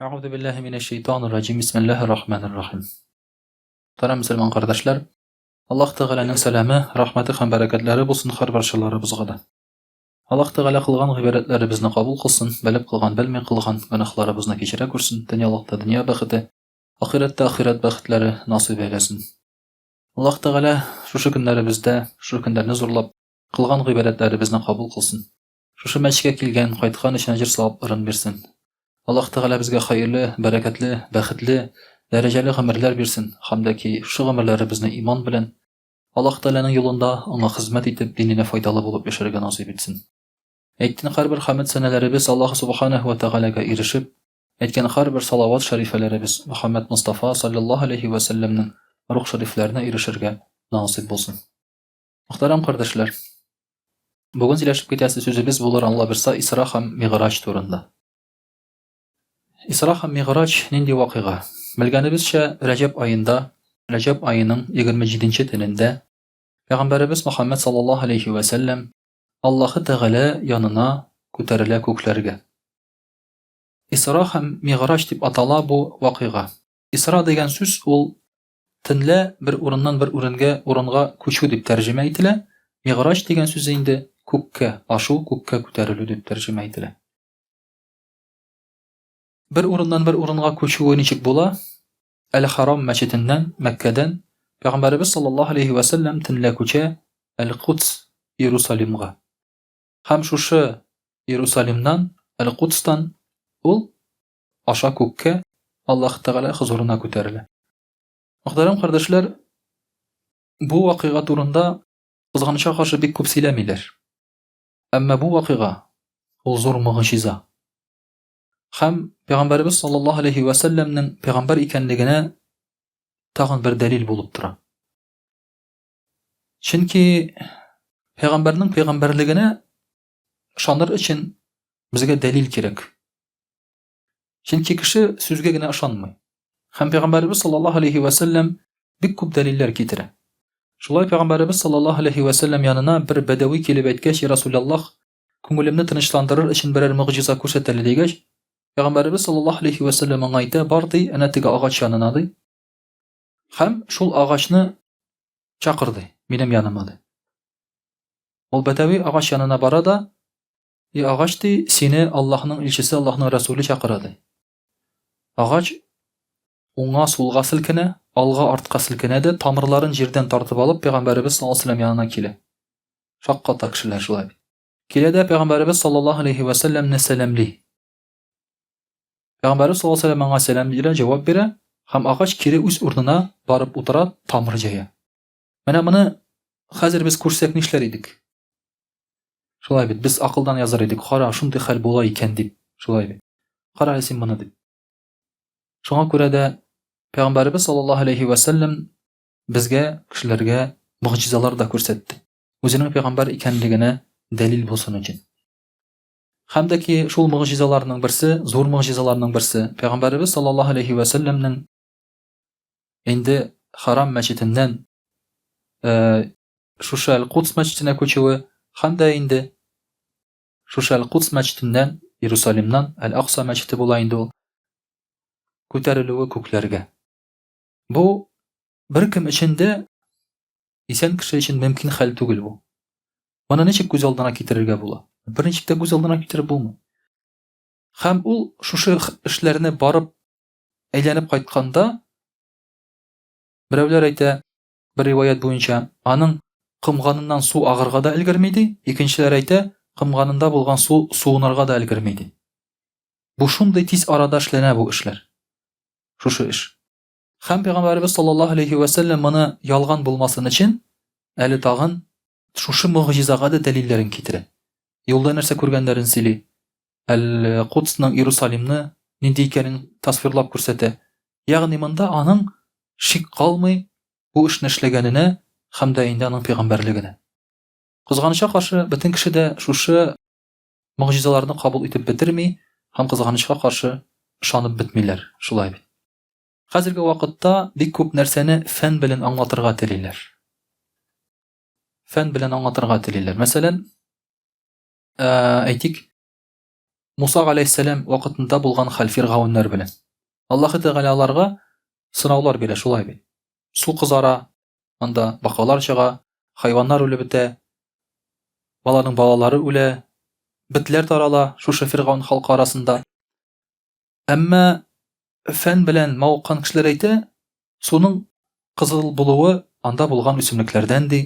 Euzu billahi mineşşeytanirracim. Bismillahirrahmanirrahim. Muhterem Müslüman kardeşler, Allah Teala'nın selamı, rahmeti hem bereketleri bulsun her barşalarımızga da. Allah Teala kılgan ibadetlerimizni kabul kılsın, belip kılgan, belmey kılgan günahlarımızны kechire ko'rsin, dunyolikda dunyo baxti, oxiratda oxirat baxtları nasip eylesin. Allah Teala şu günlerimizde, şu günlerini zorlap kılgan ibadetlerimizni kabul kılsın. Şu meçke kelgen, qaytgan için ajr savaplarını bersin. Allah Teala bizge hayırlı, bereketli, baxtli, dereceli ömürler versin. Hamdaki şu ömürlerimizni iman bilen Allah Teala'nın yolunda ona hizmet edip dinine faydalı bulup yaşarga nasip etsin. Aytgan har bir hamd senelerimiz Allah Subhanahu ve Teala'ga erişip, aytgan har bir salavat şerifelerimiz Muhammed Mustafa sallallahu aleyhi ve sellem'nin ruh şeriflerine erişirge nasip olsun. Muhterem kardeşler, bugün zileşip ketesi sözümüz bulur Allah birsa İsra hem Mi'raj turunda. İsra hem Mi'raj nindi vakıga? Bilgenibizçe Recep ayının 27. teninde Peygamberimiz Muhammed sallallahu aleyhi ve sellem Allah'ı Teala yanına ko'tarile köklerge. İsra hem Mi'raj dip atala bu vakıga. İsra degen söz ol tinle bir orundan bir orunga ko'chu dip tercüme etile. Mi'raj degen söz indi kökke, aşu kökke ko'tarilü dip tercüme etile. Bir orundan bir orunga ko'chu niçik bola? El-Haram meçitinden, Mekke'den Peygamberimiz sallallahu aleyhi ve sellem tinle ko'che El-Quds Yerusalimga. Hem şuşu Yerusalimdan, El-Quds'tan ol aşağı kökke Allah Teala huzuruna ko'tarile. Muhterem kardeşler, bu vakıga turunda kızganışa karşı bir köp söylemiler. Ama bu vakıga ol zor muciza. Hem Peygamberimiz sallallahu aleyhi ve sellem'nin peygamber ikenligine tağın bir delil bulup tura. Çünkü peygamberinin peygamberligine şanır için bizge delil gerek. Çünkü kişi sözge gine aşanmay. Hem Peygamberimiz sallallahu aleyhi ve sellem bir köp deliller getire. Şulay Peygamberimiz sallallahu aleyhi ve sellem yanına bir bedevi kelip etkeş, "Ya Resulallah, köngülümni tinçlandırır için birer muciza ko'rsateli" degeç, Peygamberimiz sallallahu aleyhi ve sellem ayta bardy, ana tege ağaç yanına dy. Hem şul ağaçny çakırdı, benim yanıma dy. Ol bedevi ağaç yanına barada, ağaç dy, seni Allah'ın elçisi, Allah'ın Resulü çakırady. Ağaç oňa sulga silkine, alga artka silkine de tamırların jerden tartıp alıp Peygamberimiz sallallahu aleyhi ve sellem yanına kile. Şakkata kişiler şulay. Kile de Peygamberimiz sallallahu aleyhi ve sellem'ne selamli. Peygamberimiz sallallahu aleyhi ve sellem selam ile cevap bere, hem ağaç kiri üz urnuna barıp utara tamır jaya. Mene bunu hazır biz kursek nişler idik. Şulay bit, biz akıldan yazar idik. Qara şunday hal bola eken dip. Şulay bit. Qara esin bunu dip. Şoňa göre de Peygamberimiz sallallahu aleyhi ve sellem bizge, kişilerge mucizalar da ko'rsatdi. Özünün peygamber ikenligine delil bolsun için. Hamdaki şol mucizalarning birsi, zor mucizalarning birsi Peygamberimiz sallallahu aleyhi ve sellem'nin endi Haram meçitinden şuşa El-Quds meçitine köçewi, hamda endi şuşa El-Quds meçitinden Yerusalimdan El-Aqsa meçiti bola endi ol ko'tarilüwi köklerge. Bu bir kim içinde isen kişi için mümkin hal tugul bu. Bana neçik göz aldına kitirirge bola? Bir neçik de göz aldına kitirip bulma. Hem ul şuşu işlerine barıp eylenip kaytkanda birevler ayta, bir rivayet boyunca anın kımganından su ağırga da ilgirmeydi, ikinçiler ayta kımganında bulgan su suğunarga da ilgirmeydi. Bu şunday tiz arada işlene bu işler. Şuşu iş. Hem Peygamberimiz sallallahu aleyhi ve sellem bana yalgan bulmasın için eli tağın şuşu mucizaga da delillerin kitire. Yolda nerse körgenlerin sili El-Quds'nın Yerusalimni nindi ikenin tasvirlap ko'rsate. Yağni mında anın şik kalmay bu işni işlegenine hem de indi anın peygamberligine. Kızganışa karşı bütün kişi de şuşu mucizalarını kabul etip bitirmi, hem kızganışa karşı şanıp bitmiler. Şulay bit. Hazırki vakıtta bir köp nerseni fen bilen anlatırga teliller. Fen bilen anlatırga teliller. Mesela aytik, Муса алейхиссалам вакытында булган хәл фиргавеннар белән. Аллаһ Тәгалә аларга сынаулар бирә, шулай бит. Су кызара, анда бакалар чыга, хайваннар үлеп бетә, баланың балалары үлә, битләр тарала шушы фиргавен халкы арасында. Әмма фән белән мавыккан кешеләр әйтә, суның кызыл булуы анда булган үсемлекләрдән ди.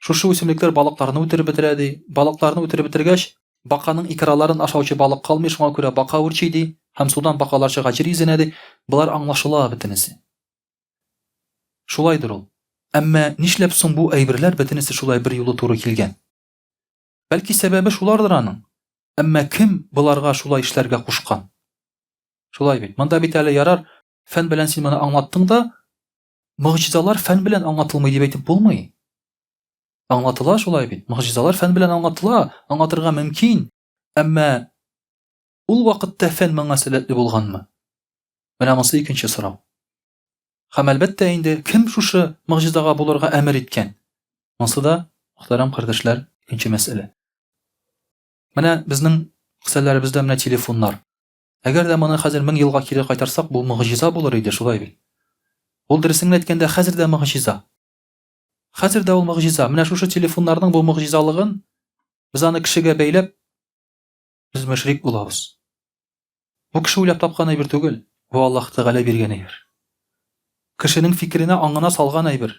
Шушы үсемлекләр балыкларны үтереп бетерә ди. Балыкларны үтереп бетергәч, баканың икраларын ашаучы балык калмый, шуңа күрә бака үрчи ди, һәм судан бакалар чыга җир йөзенә ди. Булар аңлашыла бөтенесе. Шулайдыр ул. Әмма нишләп соң бу әйберләр бөтенесе шулай бер юлы туры килгән? Бәлки сәбәбе шулардыр аның. Әмма кем буларга шулай эшләргә кушкан? Шулай бит. Монда бит әле ярар, фән белән син моны аңлаттың да, мөгъҗизалар фән белән аңлатылмый дип әйтеп булмый. Аңлатыла шулай бит. Мөгъҗизалар фән белән аңлатыла, аңлатырга мөмкин. Әмма ул вакытта фән моңа сәләтле булганмы? Менә монысы икенче сорау. Һәм әлбәттә инде кем шушы мөгъҗизага булырга әмер иткән? Монысы да, мөхтәрәм кардәшләр, икенче мәсьәлә. Менә безнең кысәләребездә менә телефоннар. Әгәр дә моны хәзер 1000 елга кире кайтарсак, бу мөгъҗиза булыр иде, шулай бит. Ул дөресен әйткәндә хәзер дә мөгъҗиза. Хәзер дә ул мөгъҗиза. Менә шушы телефоннарның бу мөгъҗизалыгын без аны кешегә бәйләп, без мөшрик булабыз. Бу кеше уйлап тапкан әйбер түгел. Бу Аллаһ Тәгалә биргән әйбер. Кешенең фикеренә, аңына салган әйбер.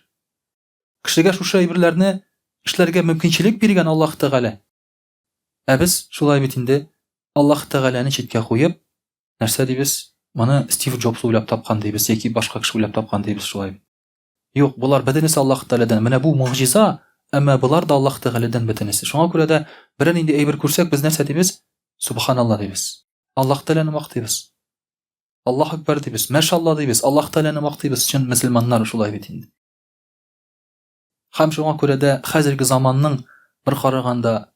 Кешегә шушы әйберләрне эшләргә мөмкинчелек биргән Аллаһ Тәгалә. Ә без шулай бит инде Аллаһ Тәгаләне читкә куеп, нәрсә дибез? Моны Стив Джобс уйлап тапкан дибез, яки башка кеше уйлап тапкан дибез, шулай. Юк, булар бөтенесе Аллаһ Тәгаләдән. Менә бу мөгъҗиза, әмма булар да Аллаһ Тәгаләдән бөтенесе. Шуңа күрә дә берәр инде әйбер күрсәк, без нәрсә дибез? Субханалла дибез. Аллаһ Тәгаләне мактыйбыз. Аллаһ акбар дибез. Машалла дибез. Аллаһ Тәгаләне мактыйбыз. Чын мөселманнар шулай бит инде. Һәм шуңа күрә дә хәзерге заманның бер караганда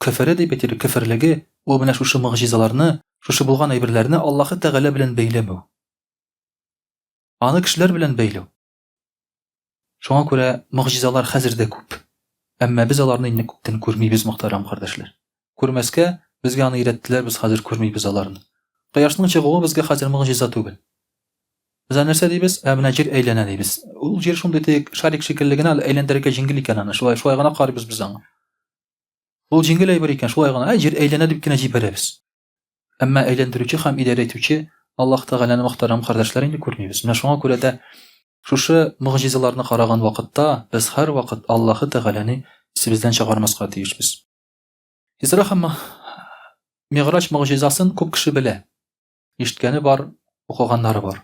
көфере дип әйтер, көферлеге, ул менә шушы мөгъҗизаларны, шушы булган әйберләрне Аллаһ Тәгалә белән бәйләмәү. Аны кешеләр белән бәйләү. Шуңа күрә мөгъҗизалар хәзердә күп. Әмма без аларны инде күптән күрмибез, мөхтәрәм кардәшләр. Күрмәскә безгә аны өйрәттеләр, без хәзер күрмибез аларны. Кояшның чыгуы безгә хәзер мөгъҗиза түгел. Без нәрсә дибез? Менә җир әйләнә дибез. Ул җир шундый тик шарик шикелле генә әйләндерергә җиңел икән аны. Шулай гына карыйбыз без аңа. Ул җиңел әйбер икән, шулай гына җир әйләнә дип кенә җибәрәбез. Әмма әйләндерүче һәм идарә итүче Аллаһ Тәгаләне, мөхтәрәм кардәшләр, инде күрмибез. Менә шуңа күрә дә шушы мөгъҗизаларны караган вакытта без һәр вакыт Аллаһ Тәгаләне исебездән чыгармаска тиешбез. Исра һәм Мигъраҗ мөгъҗизасын күп кеше белә. Ишеткәне бар, укыганнары бар.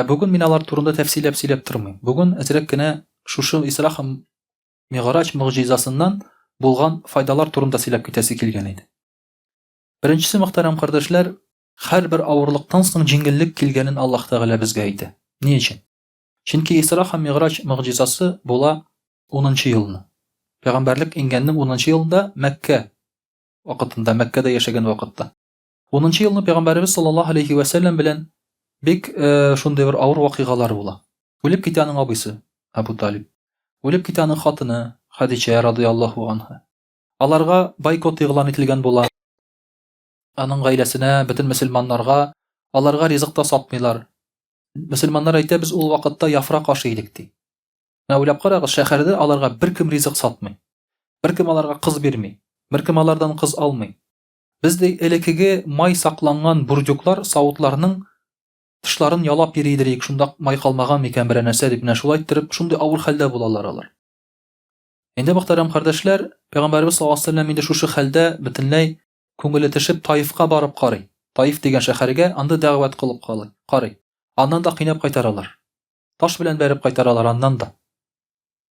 Бүген мин алар турында тәфсилләп сөйләп тормыйм. Бүген әзрәк кенә шушы Исра һәм Мигъраҗ мөгъҗизасыннан булган файдалар турында сөйләп китәсе килгән иде. Беренчесе, мөхтәрәм кардәшләр, һәр бер авырлыктан соң җиңеллек килгәнен Аллаһ Тәгалә безгә әйтә. Ни өчен? Чөнки Исра һәм Мигъраҗ мөгъҗизасы була 10нчы елны. Пәйгамбәрлек ингәннең 10нчы елында, Мәккә вакытында, Мәккәдә яшәгән вакытта. 10нчы елны Пәйгамбәрбез саллаллаһу алейхи ва саллям белән бик шундый бер авыр вакыйгалар була. Үлеп китә аның абыйсы Абу Талиб. Үлеп китә аның хатыны Хадича радиллаһу анха. Аларга бойкот игълан ителгән була. Аның гаиләсенә, бөтен мөселманнарга, аларга ризык та сатмыйлар. Мөселманнар әйтә, без ул вакытта яфрак ашы идек ди. Менә уйлап карагыз, шәһәрдә аларга беркем ризык сатмый. Беркем аларга кыз бирми. Беркем алардан кыз алмый. Без дә элекеге май сакланган бурдюклар савытларның тышларын ялап йөри идек, шунда май калмаган микән берәр нәрсә дип менә шулай иттереп, шундый авыр хәлдә булалар алар. Инде мөхтәрәм кардәшләр, Пәйгамбәрбез саллаллаһу алейһи ва саллям инде шушы хәлдә бөтенләй күңеле төшеп Таифка барып карый. Таиф дигән шәһәргә анда дәгъват кылып карый. Аннан да кыйнап кайтаралар. Таш белән бәреп кайтаралар аннан да.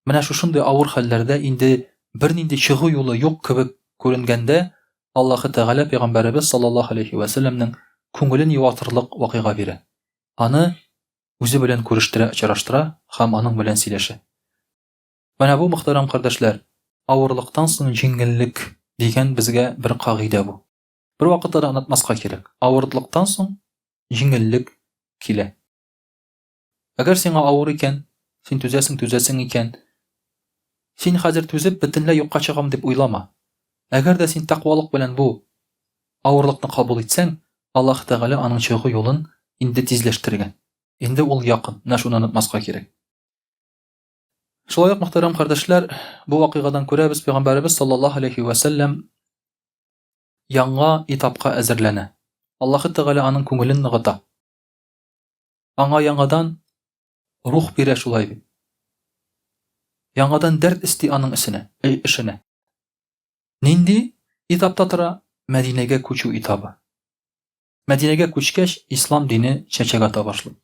Менә шушындый авыр хәлләрдә инде бернинди чыгу юлы юк кебек күренгәндә, Аллаһ Тәгалә Пәйгамбәрбез саллаллаһу алейхи ва саллямның күңелен юатырлык вакыйга бирә. Аны үзе белән күрештерә, очраштыра һәм аның белән сөйләшә. Менә бу, мөхтәрәм кардәшләр, авырлыктан соң җиңеллек дигән безгә бер кагыйдә бу. Бер вакытта да онытмаска кирәк. Авырлыктан соң җиңеллек килә. Әгәр сиңа авыр икән, син түзәсең икән, син хәзер түзеп бөтенләй юкка чыгам дип уйлама. Әгәр дә син тақвалык белән бу авырлыкны кабул итсәң, Аллаһ Тәгалә аның чыгу юлын инде тизләштергән. Инде ул якын. Менә шуны онытмаска кирәк. Шулай ук, мөхтәрәм кардәшләр, бу вакыйгадан күрәбез, Пәйгамбәрбез саллаллаһу алейхи ва сәллям яңа этапка әзерләнә. Аллаһ Тәгалә аның күңелен ныгыта. Аңа яңадан рух бирә, шулай бит. Яңадан дәрт исти аның эшенә. Нинди этапта тора? Мәдинәгә күчү этабы. Мәдинәгә күчкәч, ислам дине чәчәк ата башлый.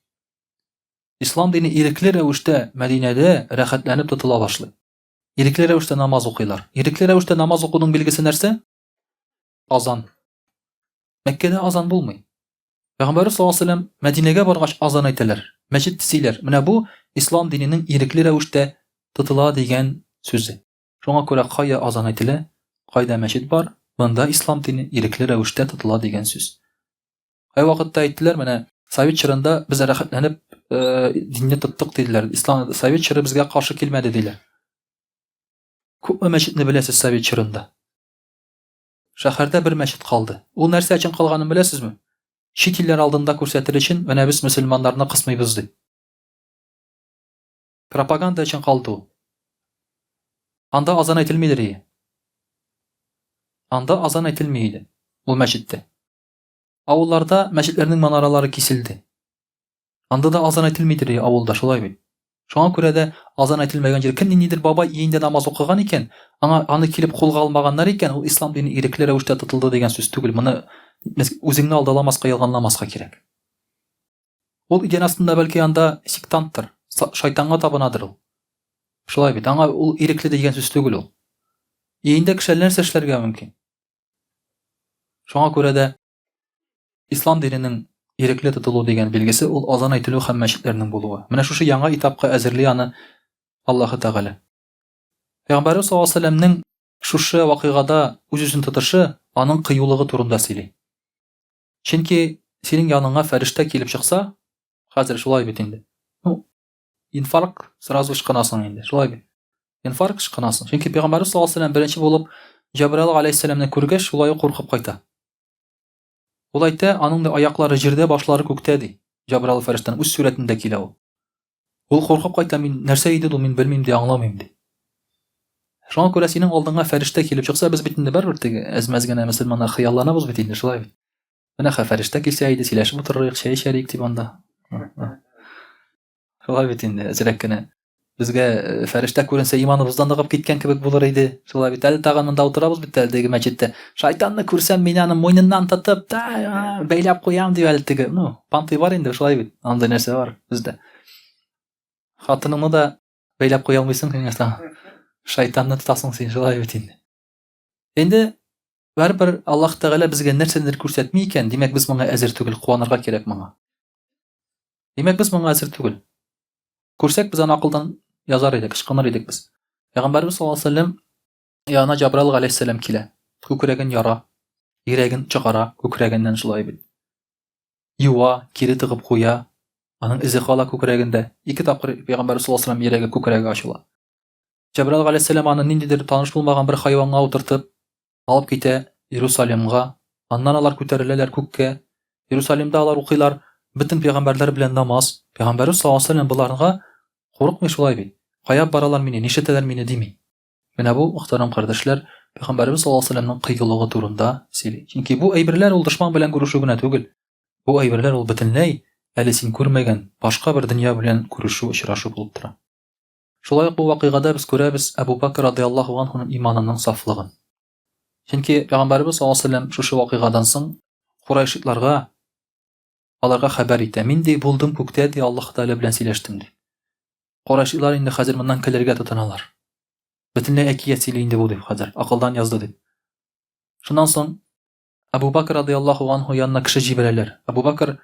Ислам дине ирекле рәвештә Мәдинәдә рәхәтләнеп тотыла башлый. Ирекле рәвештә намаз укыйлар. Ирекле рәвештә намаз укуның билгесе нәрсә? Азан. Мәккәдә азан булмый. Пәйгамбәр саллаллаһу алейһи ва сәллям Мәдинәгә баргач азан әйтәләр. Мәчет төзиләр. Менә бу ислам диненең ирекле рәвештә тотыла дигән сүзе. Шуңа күрә кая азан әйтелә, кайда мәчет бар, монда ислам дине ирекле рәвештә тотыла дигән сүз. Ай вакытта әйттеләр, менә Совет чорында без рәхәтләнеп динне тоттык диделәр. Ислам Совет чоры безгә каршы килмәде диләр. Күпме мәчетне беләсез Совет чорында? Шәһәрдә бер мәчет калды. Ул нәрсә өчен калганын беләсезме? Чит илләр алдында күрсәтер өчен, менә без мөселманнарны кысмыйбыз ди. Пропаганда өчен калды ул. Анда азан әйтелмидер. Анда азан әйтелми иде. Ул мәчеттә. Авылларда мәчетләрнең манаралары киселде. Анда да азан әйтелмидер авылда, шулай бит. Шуңа күрә дә азан әйтелмәгән җир, кем ниндидер бабай өендә намаз укыган икән, аны килеп кулга алмаганнар икән, ул ислам дине ирекле рәвештә тотылды дигән сүз түгел. Моны үзеңне алдаламаска, ялганламаска кирәк. Ул идея астында бәлки анда сектанттыр, шайтанга табынадыр ул. Шулай бит, аңа ул ирекле дигән сүз түгел ул. Өендә кешеләр нәрсә эшләргә мөмкин. Шуңа күрә дә ислам диненең ирекле тотылу дигән билгесе ул азан әйтелү һәм мәчетләрнең булуы. Менә шушы яңа этапка әзерли аны Аллаһ Тәгалә. Пәйгамбәр саллаллаһу алейһи ва сәллямнең шушы вакыйгада үз-үзен тотышы аның кыюлыгы турында сөйли. Чөнки синең яныңа фәрештә килеп чыкса, хәзер шулай бит инде. Инфаркт сразу ышкынасың инде, шулай бит. Инфаркт ышкынасың. Чөнки Пәйгамбәр саллаллаһу алейһи ва сәллям беренче булып Җабраил алейһиссәламны күргәч, шулай куркып кайта. Ул әйтә, аның да аяклары җирдә, башлары күктә ди. Җабраил фәрештәнең үз сурәтендә килә ул. Ул куркып кайта, мин нәрсә иде ул, мин белмим ди, аңламыйм ди. Шуңа күрә синең алдыңа фәрештә килеп чыкса, без бит инде барбер теге әзмәз генә мөселманнар хыялланабыз бит инде, шулай бит. Менә фәрештә килсә иде, сөйләшеп утырырык, чәй эчәрик дип анда. Шулай бит инде, әзрәк кенә. Безгә фәрештә күренсә иманыбыздан ныгып киткән кебек булыр иде. Шулай бит, әле тагын монда утырабыз бит әле теге мәчеттә. Шайтанны күрсәм, мин аны муйныннан тотып, бәйләп куям дип әле теге. Панты бар инде, шулай бит. Анда нәрсә бар бездә. Хатыныңны да бәйләп куя алмыйсың, киңәстә. Шайтанны тотасың син, шулай бит инде. Инде барбер Аллаһ Тәгалә безгә нәрсәдер күрсәтми икән, димәк без моңа әзер түгел, куанырга кирәк моңа. Димәк без моңа әзер түгел. Күрсәк без аны акылдан язар идек, ышкыныр идек без. Пәйгамбәрбез саллаллаһу алейһи ва сәллям янына Җабраил алейһиссәлам килә. Күкрәген яра, йөрәген чыгара, күкрәгеннән шулай бит. Юа, кире тыгып куя. Аның изе кала күкрәгендә. 2 тапкыр Пәйгамбәр саллаллаһу алейһи ва сәллям йөрәге күкрәге ачыла. Җабраил алейһиссәлам аны ниндидер таныш булмаган бер хайванга утыртып алып китә Иерусалимга. Аннан алар күтәреләләр күккә. Иерусалимда алар укыйлар бөтен пәйгамбәрләр белән намаз. Пәйгамбәр саллаллаһу алейһи ва сәллям буларга курыкмый, шулай бит. Кая баралар мине, нишетәләр мине дими. Менә бу, мөхтәрәм кардәшләр, Пәйгамбәрбез саллаллаһу алейһи ва сәллямнең кыюлыгы турында сөйли. Чөнки бу әйберләр ул дошман белән күрешү генә түгел. Бу әйберләр ул бөтенләй әле син күрмәгән башка бер дөнья белән күрешү, очрашу булып тора. Шулай ук бу вакыйгада без күрәбез Әбу Бәкр радиллаһу анһуның иманының сафлыгын. Чөнки Пәйгамбәрбез саллаллаһу алейһи ва сәллям шушы вакыйгадан соң Курайшитларга аларга хәбәр итә. Мин ди булдым күктә ди, Аллаһ Тәгалә белән сөйләштем ди. Курайшилар инде хәзер моннан көләргә тотыналар. Бөтенләй әкият сөйли инде бу дип хәзер, акылдан язды дип. Шуннан соң Әбу Бәкр радиллаһу анһу янына кеше җибәрәләр. Әбу Бәкр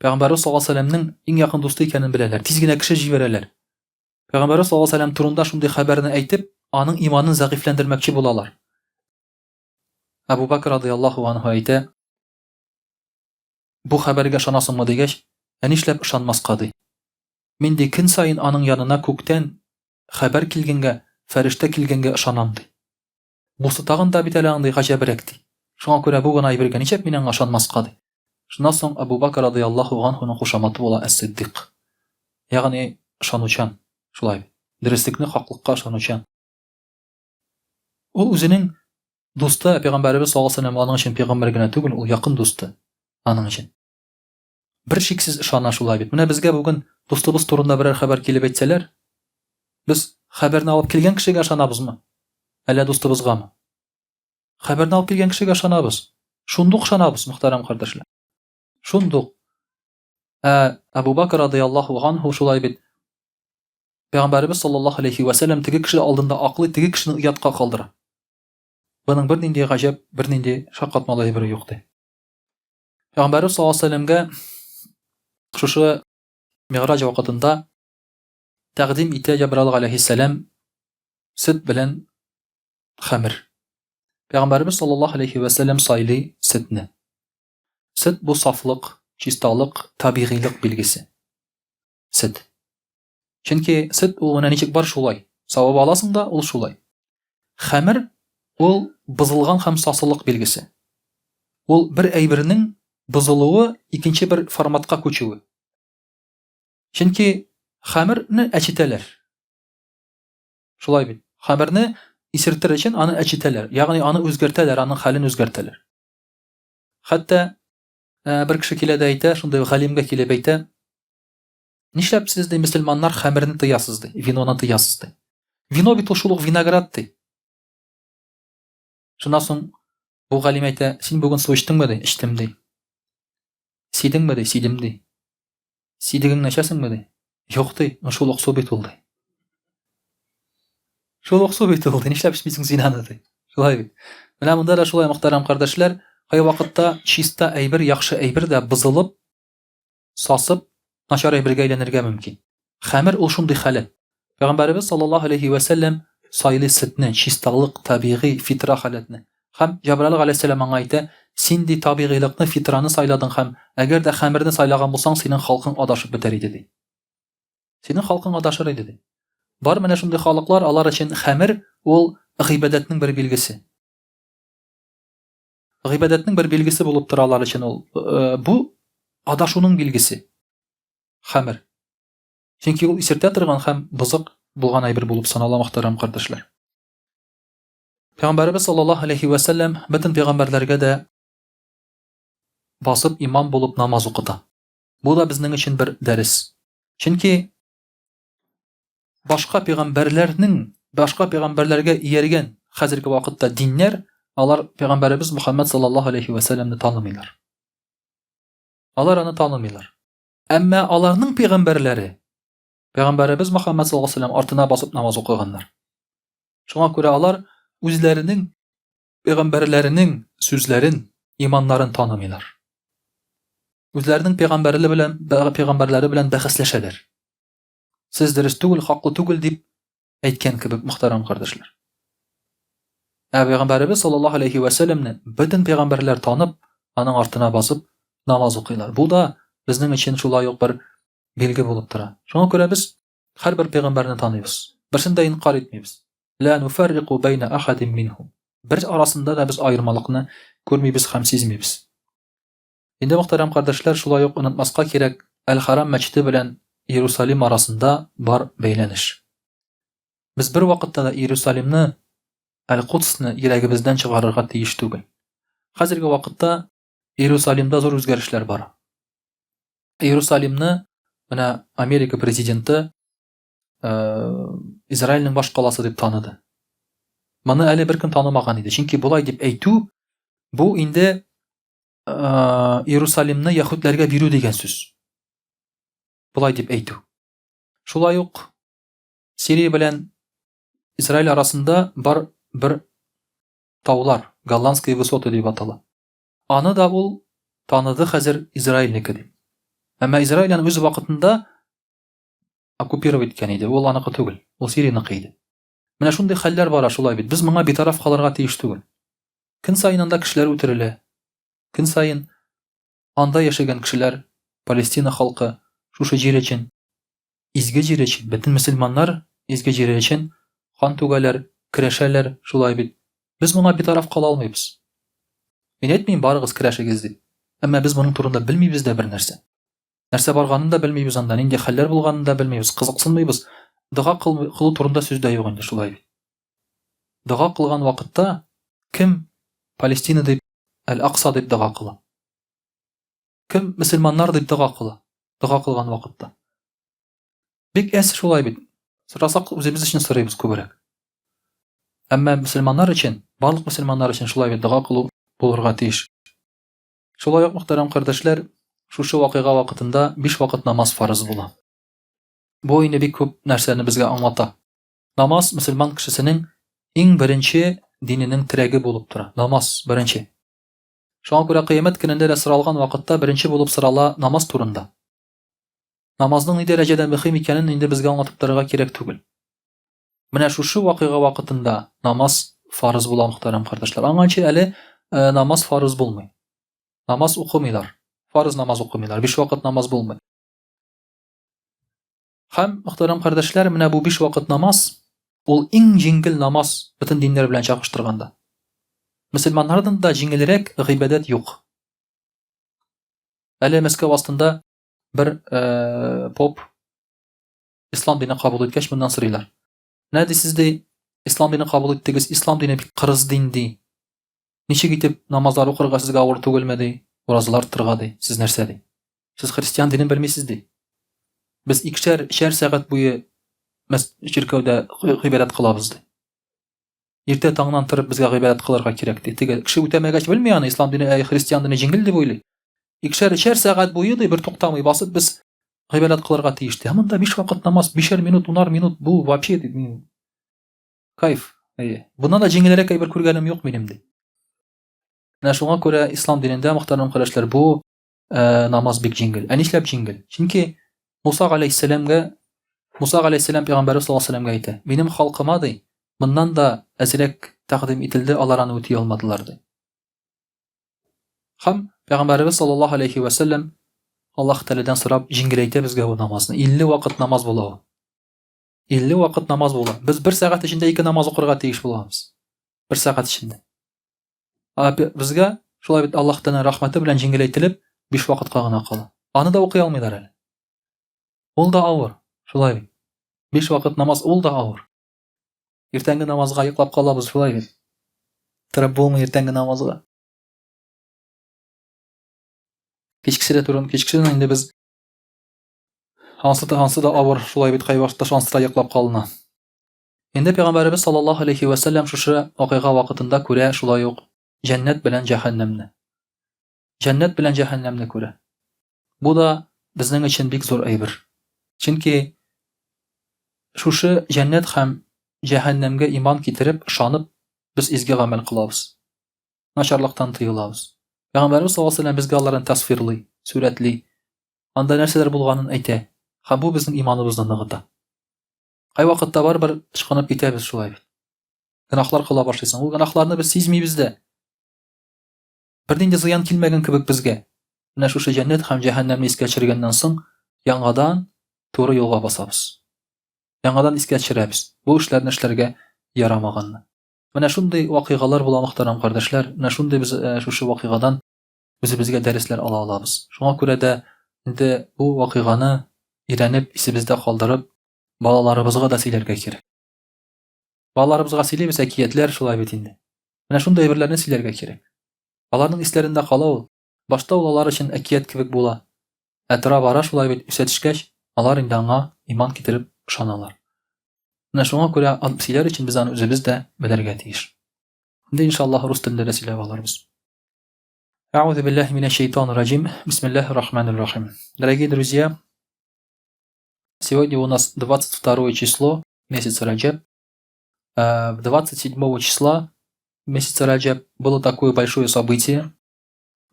Пәйгамбәр саллаллаһу алейһи ва сәллямнең иң якын дусты икәнен беләләр. Тиз генә кеше җибәрәләр. Пәйгамбәр саллаллаһу алейһи ва сәллям турында шундый хәбәрне әйтеп, аның иманын зәгыйфләндермәкче булалар. Әбу Бәкр радиллаһу анһу әйтә: "Бу хәбәргә ышанасыңмы?" дигәч, "Нишләп ышанмаска?" ди. Мин ди көн сайын аның янына күктән хәбәр килгәнгә, фәрештә килгәнгә ышанам ди. Бусы тагын да бит әле аңдый гаҗәбрәк ди. Шуңа күрә бу гына әйбергә ничек миннән ышанмаска ди. Шуннан соң Абу Бакр радиллаһу анһуның кушаматы була әс-Сиддиқ. Ягъни ышанучан, шулай. Дөреслекне, хаклыкка ышанучан. Ул үзенең дусты Пәйгамбәрбез саллаллаһу алейһи ва сәллям аның өчен пәйгамбәр генә түгел, ул якын дусты аның өчен. Бер шиксез ышана шулай бит. Менә безгә бүген дустыбыз турында берәр хәбәр килеп әйтсәләр, без хәбәрне алып килгән кешегә ышанабызмы? Әллә дустыбызгамы? Хәбәрне алып килгән кешегә ышанабыз. Шундук ышанабыз, мөхтәрәм кардәшләр. Шундук. Абу Бакр радиллаһу анһу шулай бит. Пәйгамбәрбез саллаллаһу алейһи ва сәллям теге кеше алдында аклый, теге кешене уятка калдыра. Буның бернинди гаҗәп, бернинди шаккатмалы бер юк ди. Пәйгамбәрбез саллаллаһу алейһи ва сәллямгә шушы Миграҗ вакытында тәкъдим итә Җабраил алейһиссәлам сөт белән хәмер. Пәйгамбәрбез саллаллаһу алейһи ва сәллям сайлый сөтне. Сөт бу сафлык, чисталык, табигыйлык билгесе. Сөт. Чөнки сөт ул менә ничек бар шулай. Савап аласың да ул шулай. Хәмер ул бузылган һәм сасылык билгесе. Ул бер әйбернең бузылуы икенче бер форматка күчүе. Чөнки хәмерне әчетәләр. Шулай бит. Хәмерне исертер өчен аны әчетәләр. Ягъни аны үзгәртәләр, аның хәлен үзгәртәләр. Хәтта бер кеше килә дә әйтә, шундый галимгә килеп әйтә: "Нишләп сез дә мөселманнар хәмерне тыясыз ди, виноны тыясыз ди. Вино бит ул шул ук виноград ди." Шуннан соң бу галим әйтә: "Син бүген су эчтеңме ди?" "Эчтем" ди. "Сидеңме ди?" "Сидем" ди. "Сидегеңне эчәсеңме ди?" "Юк" ди. "Шул ук су бит ул" ди. "Шул ук су бит ул" ди. "Нишләп эчмисең син аны" ди. Шулай бит. Менә монда да шулай, мөхтәрәм кардәшләр, кай вакытта чиста әйбер, яхшы әйбер дә бузылып, сасып, начар әйбергә әйләнергә мөмкин. Хәмер ул шундый халәт. Пәйгамбәрбез саллаллаһу алейһи ва сәллям сайлый сөтне, чисталык, табигый, фитра халәтне. Һәм Җабраил алейһиссәлам аңа әйтә: "Син ди табигыйлыкны, фитраны сайладың һәм әгәр дә хәмерне сайлаган булсаң, синең халкың адашып бетәр иде" ди. Синең халкың адашыр иде ди. Бар менә шундый халыклар, алар өчен хәмер ул гыйбадәтнең бер билгесе. Гыйбадәтнең бер билгесе булып тора алар өчен ул. Бу адашуның билгесе. Хәмер. Чөнки ул исертә торган һәм бузык булган әйбер булып санала, мөхтәрәм кардәшләр. Пәйгамбәрбез саллаллаһу алейһи ва сәллям бөтен пәйгамбәрләргә дә басып имам булып намаз укыта. Бу да безнең өчен бер дәрес. Чөнки башка пәйгамбәрләргә ияргән хәзерге вакытта диннәр, алар пәйгамбәрбез Мөхәммәд саллаллаһу алейһи ва сәллямне танымыйлар. Алар аны танымыйлар. Әмма аларның пәйгамбәрләре Пәйгамбәрбез Мөхәммәд саллаллаһу алейһи ва сәллям артына басып намаз укыганнар. Шуңа күрә алар үзләренең пәйгамбәрләренең сүзләрен, иманнарын танымыйлар. Үзләренең пәйгамбәрләре белән бәхәсләшәләр. Сез дөрес түгел, хаклы түгел дип әйткән кебек, мөхтәрәм кардәшләр. Пәйгамбәрбез саллаллаһу алейһи ва сәллямне бөтен пәйгамбәрләр танып, аның артына басып намаз укыйлар. Бу да безнең өчен шулай ук бер билге булып тора. Шуңа күрә без һәрбер пәйгамбәрне таныйбыз. Берсен дә инкар итмибез. Ла нуфарриқу байна ахадин минхум. Бер арасында да без аермалыкны күрмибез һәм сизмибез. Инде мөхтәрәм кардәшләр, шулай ук онытмаска кирәк, Әл-Харам мәчете белән Иерусалим арасында бар бәйләнеш. Без бер вакытта да Иерусалимны, Әл-Кудсны йөрәгебездән чыгарырга тиеш түгел. Хәзерге вакытта Иерусалимда зур үзгәрешләр бара. Иерусалимны менә Америка президенты Израильнең баш каласы дип таныды. Моны әле беркем танымаган иде. Чөнки булай дип әйтү, бу инде Иерусалимны яһүдләргә бирү дигән сүз. Булай дип әйтү. Шулай ук Сирия белән Израиль арасында бар бер таулар, Голландские высоты дип атала. Аны да ул таныды хәзер Израильнеке дип. Әмма Израиль үз вакытында оккупировать иткән иде. Ул аныкы түгел, ул Сирияныкы иде. Менә шундый хәлләр бара шулай бит. Без моңа битараф калырга тиеш түгел. Көн сайын анда кешеләр үтерелә. Көн сайын анда яшәгән кешеләр, Палестина халкы, шушы җир өчен, изге җир өчен, бөтен мөселманнар изге җир өчен хан түгәләр, көрәшәләр, шулай бит. Без моңа битараф кала алмыйбыз. Мен әйтмеймін барыгыз керәшегез дип. Әмма без моның турында белмибез дә бер нәрсә. Нәрсә барганын да белмибез, анда нинди хәлләр булганын да белмибез, кызыксынмыйбыз. Дога кылу турында сүз дә юк инде шулай. Дога кылган вакытта кем Палестина дип, Әл-Акса дип дога кыла? Кем мөселманнар дип дога кыла? Дога кылган вакытта. Бик әс шулай бит. Сорасак үзебез өчен сорыйбыз күбрәк. Әмма мөселманнар өчен, барлык мөселманнар өчен шулай бит дога кылу булырга тиеш. Шулай ук мөхтәрәм кардәшләр, шушы вакыйга вакытында 5 вакыт намаз фарыз була. Бу инде бик күп нәрсәне безгә аңлата. Намаз мөселман кешесенең иң беренче диненең терәге булып тора. Намаз беренче. Шуңа күрә кыямәт көнендә дә соралган вакытта беренче булып сорала намаз турында. Намазның ни дәрәҗәдә мөһим икәнен инде безгә аңлатып торырга кирәк түгел. Менә шушы вакыйга вакытында намаз фарыз була, мөхтәрәм кардәшләр. Аңанчы әле намаз фарыз булмый. Намаз укымыйлар. Фарыз намаз укымыйлар. 5 вакыт намаз булмый. Һәм мөхтәрәм кардәшләр, менә бу 5 вакыт намаз ул иң җиңел намаз бөтен диннәр белән чагыштырганда. Мөселманнардан да җиңелрәк гыйбадәт юк. Әле Мәскәү астында бер поп ислам динен кабул иткәч моннан сорыйлар. Нә дисез ди, ислам динен кабул иттегез, ислам дине бик кырыс дин ди. Ничек итеп намазлар укырга сезгә авыр түгелме ди? Уразлар торга ди. Сез нәрсә ди? Сез христиан динен белмисез ди. Без 2-3 сәгать буе чиркәүдә гыйбадәт кылабыз ди. Иртә таңнан торып безгә гыйбадәт кылырга кирәк ди. Теге кеше үтәмәгәч белми аны, ислам дине, христиан дине җиңел дип уйлый. 2-3 сәгать буе ди бер туктамый басып без гыйбадәт кылырга тиеш ди. Монда 5 вакыт намаз, 5 минут, 10 минут бу вообще ди. Кайф. Буннан да җиңелрәк әйбер күргәнем юк минем ди. Менә шуңа күрә ислам динендә, мөхтәрәм кардәшләр, бу намаз бик җиңел. Нишләп җиңел? Чөнки Муса галәйһиссәлам пәйгамбәр саллаллаһу алейһи ва әйтә: "Минем халкыма ди, моннан да әзрәк тәкъдим ителде, алар аны үти алмадылар" ди. Һәм пәйгамбәрбез саллаллаһу алейһи ва сәллям Аллаһ Тәгаләдән сорап җиңеләйтә безгә бу намазны. 50 вакыт намаз була. 50 вакыт намаз була. Без 1 сәгать эчендә 2 намаз укырга тиеш булабыз. 1 сәгать эчендә. Безгә шулай бит Аллаһ Тәгалә рәхмәте белән җиңеләйтелеп 5 вакытка гына кала. Аны да укый алмыйлар әле. Ул да авыр. Шулай бит. 5 вакыт намаз ул да авыр. Иртәнге намазга йоклап калабыз шулай бит. Торып булмый иртәнге намазга. Кичкесенә инде без ансы да авыр шулай бит, кайвакытта шансы да йоклап калына. Инде пәйгамбәрбез саллаллаһу алейһи ва сәллям шушы вакыйга вакытында күрә шулай ук җәннәт белән җәһәннәмне. Җәннәт белән җәһәннәмне күрә. Бу да безнең өчен бик зур әйбер. Чөнки шушы җәннәт һәм җәһәннәмгә иман китереп, ышанып, без изге гамәл кылабыз. Начарлыктан тыелабыз. Пәйгамбәрбез саллаллаһу алейһи ва сәллям безгә аларны тасвирлый, сурәтли. Анда нәрсәләр булганын әйтә. Һәм бу безнең иманыбызны ныгыта. Кай вакытта барбер ышкынып китәбез шулай. Гынахлар кыла башлыйсың. Ул гынахларны без сизмибез дә. Бернинди зыян килмәгән кебек безгә. Менә шушы җәннәт һәм җәһәннәмне искә төшергәннән соң, яңадан туры юлга басабыз. Яңадан искә төшерәбез. Бу эшләрне эшләргә ярамаганны. Менә шундый вакыйгалар була, мөхтәрәм кардәшләр. Менә шундый без шушы вакыйгадан үзебезгә дәресләр ала алабыз. Шуңа күрә дә инде бу вакыйганы өйрәнеп, исебездә калдырып, балаларыбызга да сөйләргә кирәк. Балаларыбызга сөйләбез әкиятләр шулай бит инде. Менә шундый әйберләрне сөйләргә кирәк. Аларның исләрендә кала ул. Башта ул алар өчен әкият кебек була. Тора бара шулай бит, үсә төшкәч, алар инде аңа иман китереп ышаналар. Менә шуңа күрә сөйләр өчен без аны үзебез дә белергә тиеш. Инде иншаллаһ рус телендә дә сөйләп алырбыз. Аузу биллахи минаш шайтанир раджим. Бисмиллахир рахманир рахим. Дорогие друзья, сегодня у нас 22 число месяца Раджаб. 27 числа месяца Раджаб было такое большое событие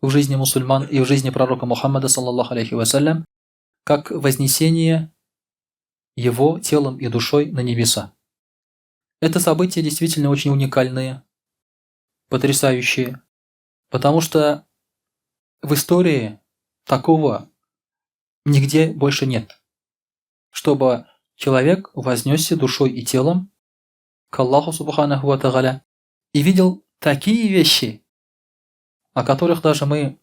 в жизни мусульман и в жизни пророка Мухаммада саллаллаху алейхи ва саллям, как вознесение его телом и душой на небеса. Это события действительно очень уникальные, потрясающие, потому что в истории такого нигде больше нет, чтобы человек вознесся душой и телом к Аллаху субханаху ва тааля и видел такие вещи, о которых даже мы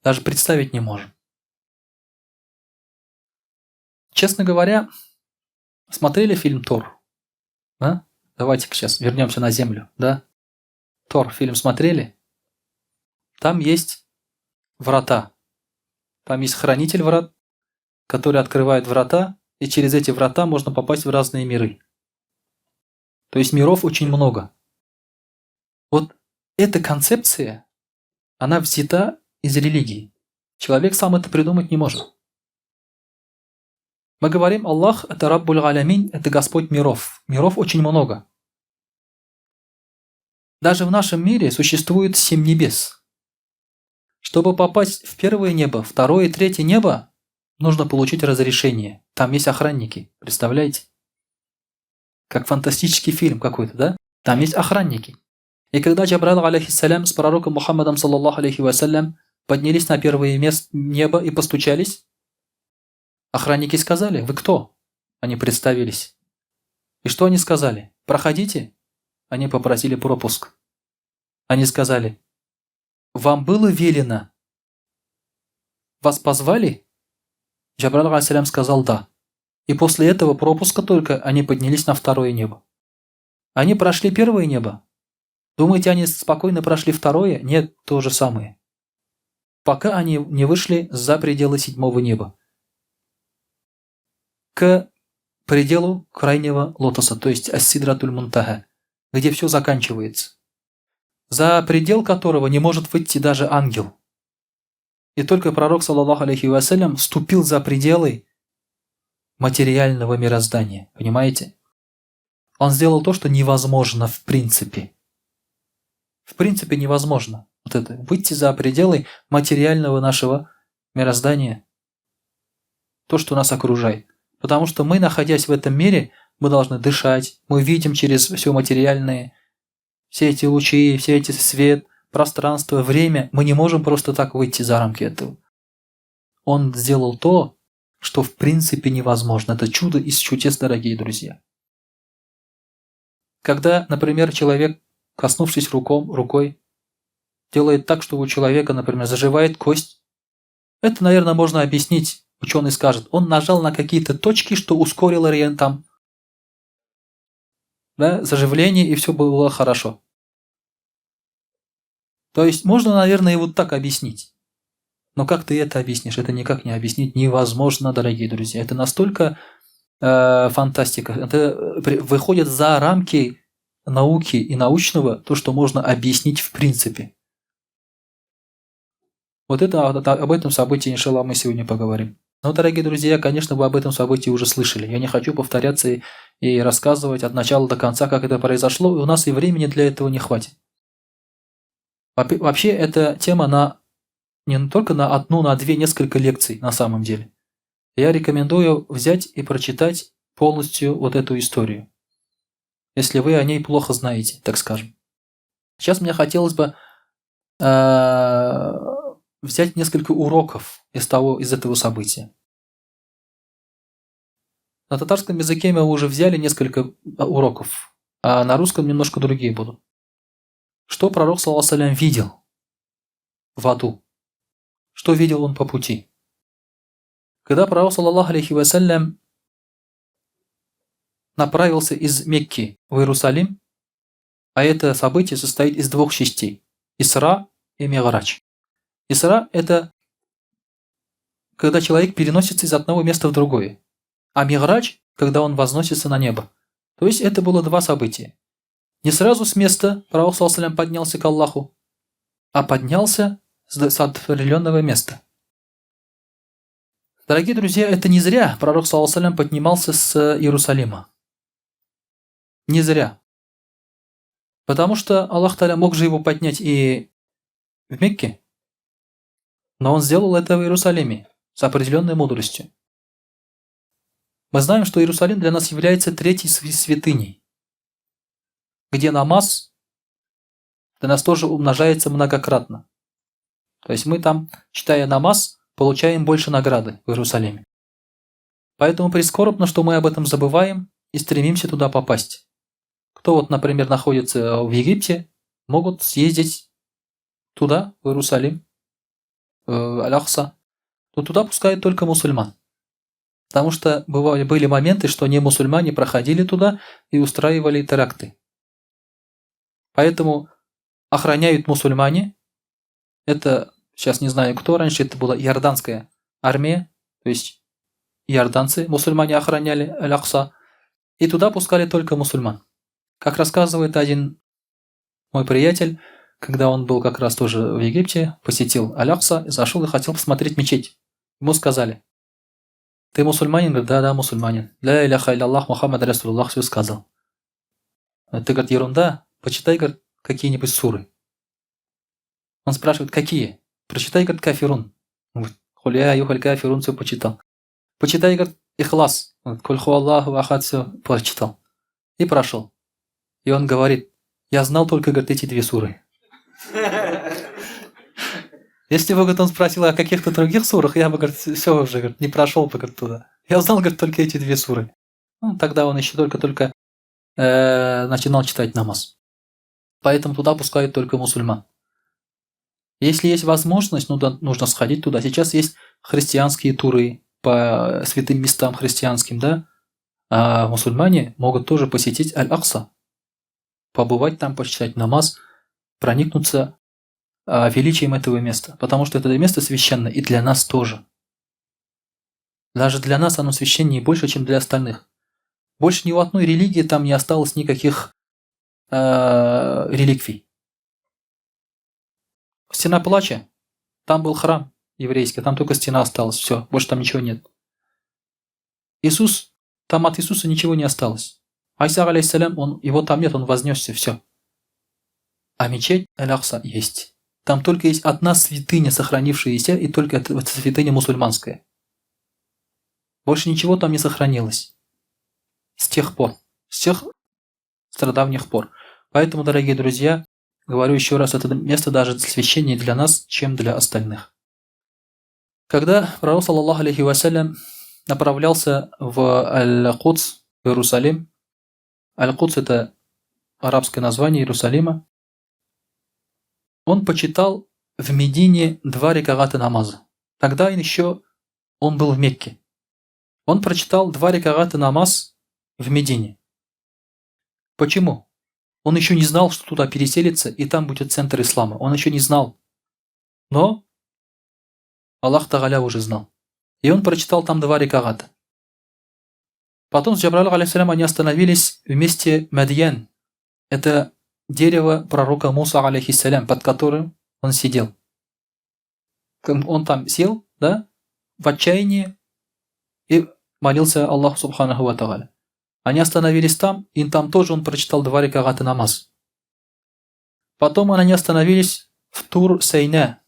даже представить не можем. Честно говоря, смотрели фильм «Тор»? Да? Давайте сейчас вернемся на Землю. Да? «Тор» фильм смотрели? Там есть врата. Там есть хранитель врат, который открывает врата, и через эти врата можно попасть в разные миры. То есть миров очень много. Вот эта концепция, она взята из религии. Человек сам это придумать не может. Мы говорим, Аллах – это Раббуль Алямин, это Господь миров. Миров очень много. Даже в нашем мире существует 7 небес. Чтобы попасть в первое небо, второе и третье небо, нужно получить разрешение. Там есть охранники, представляете? Как фантастический фильм какой-то, да? Там есть охранники. И когда Джабраил, алейхиссалям, с пророком Мухаммадом, саллаллаху алейхи вассалям, поднялись на первое небо и постучались, охранники сказали: «Вы кто?» Они представились. И что они сказали? «Проходите». Они попросили пропуск. Они сказали: «Вам было велено? Вас позвали?» Джабраил, алейхиссалям, сказал: «Да». И после этого пропуска только они поднялись на второе небо. Они прошли первое небо. Думаете, они спокойно прошли второе? Нет, то же самое. Пока они не вышли за пределы седьмого неба. К пределу крайнего лотоса, то есть Ас-Сидратуль Мунтаха, где все заканчивается. За предел которого не может выйти даже ангел. И только пророк, саллаллаху алейхи вассалям, вступил за пределы материального мироздания. Понимаете? Он сделал то, что невозможно в принципе. В принципе невозможно. Вот это. Выйти за пределы материального нашего мироздания. То, что нас окружает. Потому что мы, находясь в этом мире, мы должны дышать. Мы видим через все материальное. Все эти лучи, все эти свет, пространство, время. Мы не можем просто так выйти за рамки этого. Он сделал то, что в принципе невозможно. Это чудо из чудес, дорогие друзья. Когда, например, человек, коснувшись рукой, делает так, что у человека, например, заживает кость, это, наверное, можно объяснить. Ученый скажет, он нажал на какие-то точки, что ускорило там, да, заживление, и все было хорошо. То есть можно, наверное, и вот так объяснить. Но как ты это объяснишь? Это никак не объяснить невозможно, дорогие друзья. Это настолько фантастика. Это выходит за рамки науки и научного, то, что можно объяснить в принципе. Вот это об этом событии, иншаллах, мы сегодня поговорим. Но, дорогие друзья, конечно, вы об этом событии уже слышали. Я не хочу повторяться и рассказывать от начала до конца, как это произошло, и у нас и времени для этого не хватит. Вообще, эта тема не только на одну, на две, несколько лекций на самом деле. Я рекомендую взять и прочитать полностью вот эту историю, если вы о ней плохо знаете, так скажем. Сейчас мне хотелось бы взять несколько уроков из этого события. На татарском языке мы уже взяли несколько уроков, а на русском немножко другие будут. Что пророк, саллаллаху алейхи вассалям, видел в аду? Что видел он по пути? Когда пророк, саллаллаху алейхи вассалям, направился из Мекки в Иерусалим, а это событие состоит из двух частей – Исра и Ми'раджь. Исра – это когда человек переносится из одного места в другое, а Ми'раджь – когда он возносится на небо. То есть это было два события. Не сразу с места пророк, саллаллаху алейхи вассалям, поднялся к Аллаху, а поднялся с определенного места. Дорогие друзья, это не зря пророк, саллаллаху алейхи вассалям, поднимался с Иерусалима. Не зря. Потому что Аллах Та'аля мог же его поднять и в Мекке, но он сделал это в Иерусалиме с определенной мудростью. Мы знаем, что Иерусалим для нас является третьей святыней, где намаз для нас тоже умножается многократно. То есть мы там, читая намаз, получаем больше награды в Иерусалиме. Поэтому прискорбно, что мы об этом забываем и стремимся туда попасть. Кто вот, например, находится в Египте, могут съездить туда, в Иерусалим, Аль-Акса, то туда пускают только мусульман. Потому что были моменты, что не мусульмане проходили туда и устраивали теракты. Поэтому охраняют мусульмане. Это, сейчас не знаю кто раньше, это была иорданская армия, то есть иорданцы, мусульмане охраняли Аль-Акса, и туда пускали только мусульман. Как рассказывает один мой приятель, когда он был как раз тоже в Египте, посетил Аль-Акса, зашел и хотел посмотреть мечеть. Ему сказали: ты мусульманин? Говорит, да, мусульманин. Ля иляха илlallah Мухаммад Расулуллах, все сказал. Ты, говорит, ерунда, почитай, говорит, какие-нибудь суры. Он спрашивает, какие? Прочитай, говорит, кафирун. Он говорит, хуля юхаль кафирун, все почитал. Почитай, говорит, ихлас. Он говорит, куль ху Аллаху ахад, все прочитал. И прошел. И он говорит, я знал только, говорит, эти две суры. Если бы, говорит, он спросил о каких-то других сурах, я бы, говорит, все уже, говорит, не прошел бы, говорит, туда. Я знал, говорит, только эти две суры. Ну, тогда он еще только начинал читать намаз. Поэтому туда пускают только мусульман. Если есть возможность, нужно сходить туда. Сейчас есть христианские туры по святым местам христианским, да? А мусульмане могут тоже посетить Аль-Акса, побывать там, почитать намаз, проникнуться величием этого места. Потому что это место священно и для нас тоже. Даже для нас оно священнее больше, чем для остальных. Больше ни у одной религии там не осталось никаких реликвий. Стена плача, там был храм еврейский, там только стена осталась, все, больше там ничего нет. Иисус, там от Иисуса ничего не осталось. Айса, алейхиссалям, его там нет, он вознесся, все. А мечеть Аль-Акса есть. Там только есть одна святыня, сохранившаяся, и только эта святыня мусульманская. Больше ничего там не сохранилось. С тех пор. С тех стародавних пор. Поэтому, дорогие друзья, говорю еще раз, это место даже священнее для нас, чем для остальных. Когда пророк, саллаллаху алейхи вассалям, направлялся в Аль-Кудс, в Иерусалим, Аль-Кудс – это арабское название Иерусалима, он почитал в Медине 2 рекагата намаза. Тогда еще он был в Мекке. Он прочитал 2 рекагата намаз в Медине. Почему? Он еще не знал, что туда переселится, и там будет центр ислама. Он еще не знал. Но Аллах Тааля уже знал. И он прочитал там 2 рекагата. Потом с Джабраилем алейхиссалям они остановились в месте Мадьян. Это дерево пророка Муса алейхиссалям, под которым он сидел. Он там сел, да, в отчаянии и молился Аллаху субханаху ва тааля. Они остановились там, и там тоже он прочитал 2 рекагата намаз. Потом они остановились в Тур-Сейна,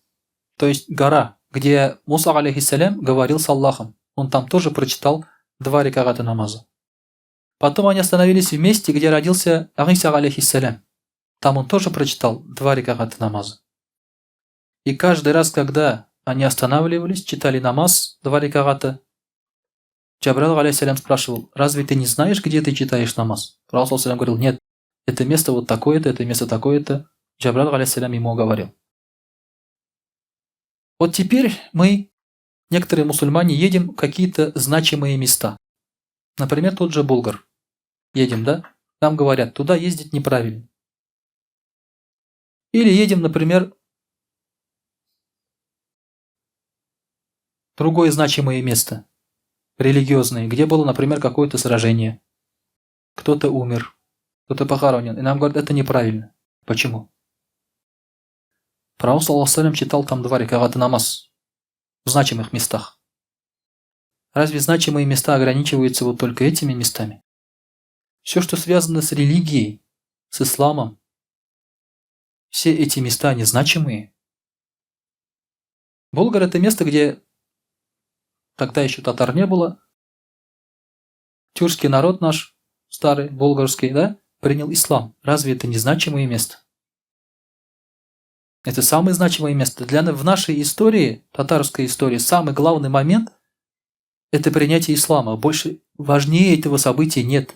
то есть гора, где Муса алейхиссалям говорил с Аллахом. Он там тоже прочитал 2 рекагата намаза. Потом они остановились в месте, где родился Иса алейхиссалям. Там он тоже прочитал 2 рекагата намаза. И каждый раз, когда они останавливались, читали намаз 2 рекагата, Джабраил алейхиссалям спрашивал, разве ты не знаешь, где ты читаешь намаз? Пророк алейхиссалям говорил, нет, это место вот такое-то, это место такое-то. Джабраил алейхиссалям ему говорил. Вот теперь мы, некоторые мусульмане, едем в какие-то значимые места. Например, тот же Болгар. Едем, да? Нам говорят, туда ездить неправильно. Или едем, например, в другое значимое место, религиозное, где было, например, какое-то сражение. Кто-то умер, кто-то похоронен. И нам говорят, это неправильно. Почему? Пророк саллаллаху алейхи ва саллям читал там 2 рекагата намаз в значимых местах. Разве значимые места ограничиваются вот только этими местами? Все, что связано с религией, с исламом, все эти места незначимые. Болгар – это место, где тогда еще татар не было. Тюркский народ наш, старый, болгарский, да, принял ислам. Разве это незначимое место? Это самое значимое место. В нашей истории, татарской истории, самый главный момент – это принятие ислама. Больше, важнее этого события нет.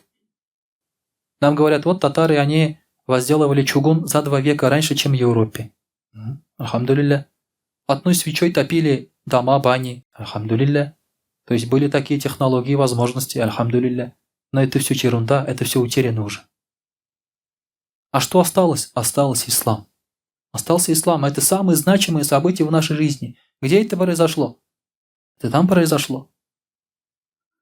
Нам говорят, вот татары, они возделывали чугун за 2 века раньше, чем в Европе. Альхамдулилля. Одной свечой топили дома, бани. Альхамдулилля. То есть были такие технологии и возможности. Альхамдулилля. Но это все ерунда, это все утеряно уже. А что осталось? Остался ислам. Остался ислам. Это самые значимые события в нашей жизни. Где это произошло? Это там произошло.